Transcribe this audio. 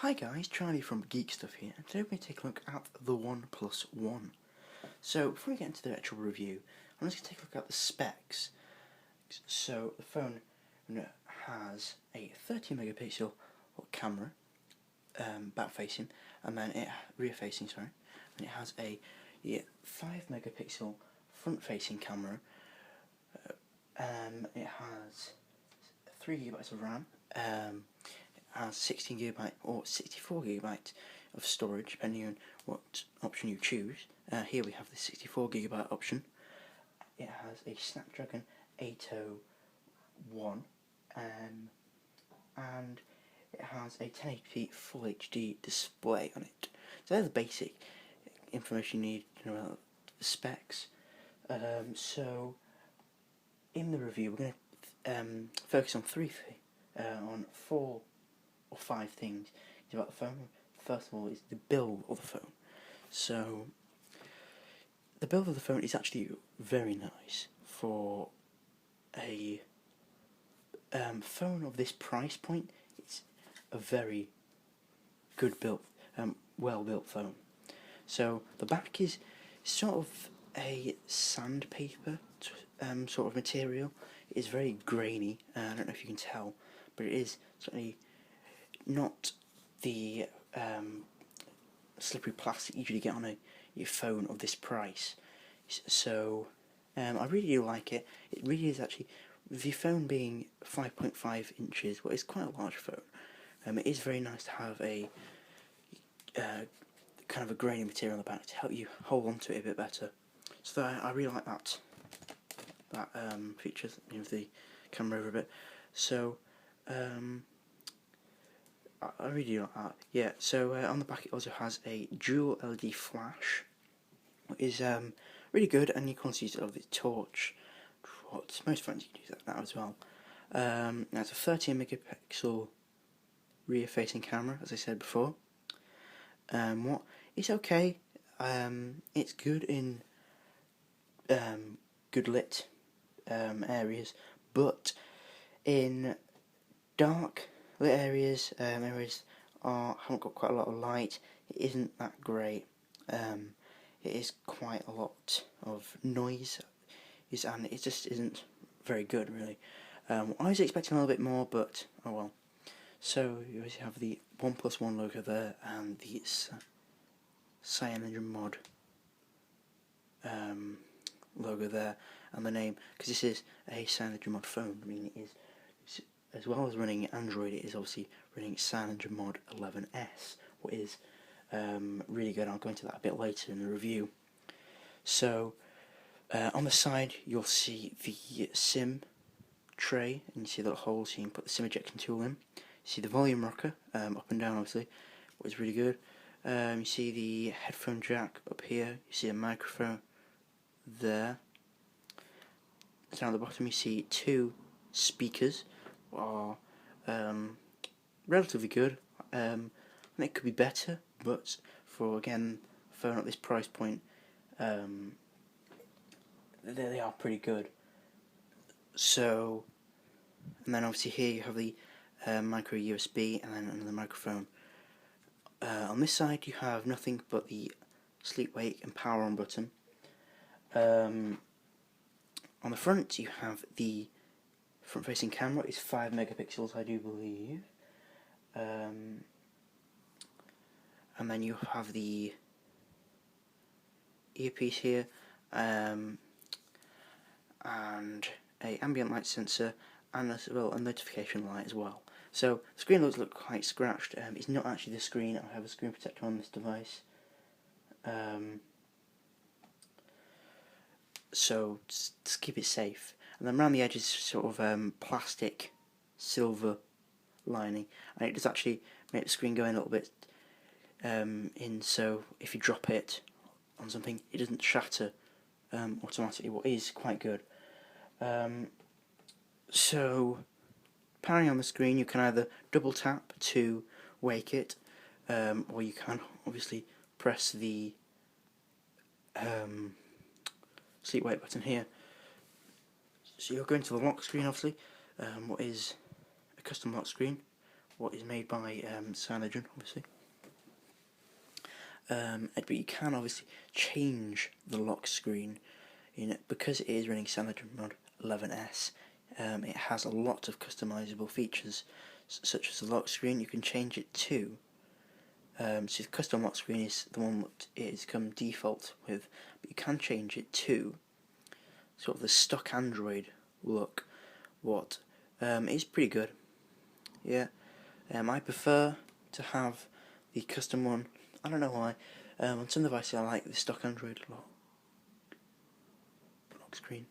Hi guys, Charlie from Geek Stuff here, and today we're going to take a look at the OnePlus One. So before we get into the actual review, I'm just going to take a look at the specs. So the phone has a 30 megapixel camera, back facing, and then rear facing, sorry, and it has a 5 megapixel front facing camera. It has 3 gigabytes of RAM. Has 16 gigabyte or 64 gigabyte of storage, depending on what option you choose. Here we have the 64 gigabyte option. It has a Snapdragon 801, and it has a 1080p Full HD display on it. So that's the basic information you need to know about the specs. So in the review, we're going to focus on four or five things about the phone. First of all is the build of the phone. So the build of the phone is actually very nice for a phone of this price point. It's a very good built, well built phone. So the back is sort of a sandpaper sort of material. It is very grainy. I don't know if you can tell, but it is certainly not the slippery plastic you usually get on your phone of this price. So I really do like it. It really is actually, with your phone being 5.5 inches, well, it's quite a large phone. It is very nice to have a kind of a grainy material on the back to help you hold on to it a bit better. So I really like that feature, move the camera over a bit. So I really do like that. Yeah, so on the back it also has a dual LED flash, which is really good, and you can also use it over the torch. Most phones you can use that now as well. It's a 13 megapixel rear facing camera, as I said before. It's okay. It's good in good lit areas, but in dark lit areas, areas haven't got quite a lot of light, it isn't that great. It is quite a lot of noise, and it just isn't very good, really. I was expecting a little bit more, but oh well. So you always have the OnePlus One logo there, and the CyanogenMod logo there, and the name, because this is a CyanogenMod phone. I mean, it is, as well as running Android, it is obviously running CyanogenMod 11S, what is really good. I'll go into that a bit later in the review. So on the side you'll see the SIM tray, and you see the little holes so you can put the SIM ejection tool in. You see the volume rocker up and down, obviously, which is really good. You see the headphone jack up here, you see a microphone there. Down at the bottom you see two speakers, are relatively good. And it could be better, but for, again, a phone at this price point, they are pretty good. So, and then obviously here you have the micro USB and then another microphone. On this side you have nothing but the sleep, wake and power on button. On the front you have the front facing camera, is 5 megapixels, I do believe. And then you have the earpiece here, and a ambient light sensor, and as well a notification light as well. So the screen does look quite scratched. It's not actually the screen. I have a screen protector on this device. So just keep it safe. And then around the edges, sort of plastic silver lining, and it does actually make the screen go in a little bit in, so if you drop it on something it doesn't shatter automatically, what is quite good. So powering on the screen, you can either double tap to wake it, or you can obviously press the sleep wake button here. So you're going to the lock screen, obviously, what is a custom lock screen, what is made by Cyanogen, obviously. But you can obviously change the lock screen, because it is running Cyanogen Mod 11S. It has a lot of customizable features, such as the lock screen. You can change it to, so the custom lock screen is the one that it has come default with, but you can change it to sort of the stock Android look, what is pretty good. Yeah, I prefer to have the custom one. I don't know why. On some devices I like the stock Android lock screen.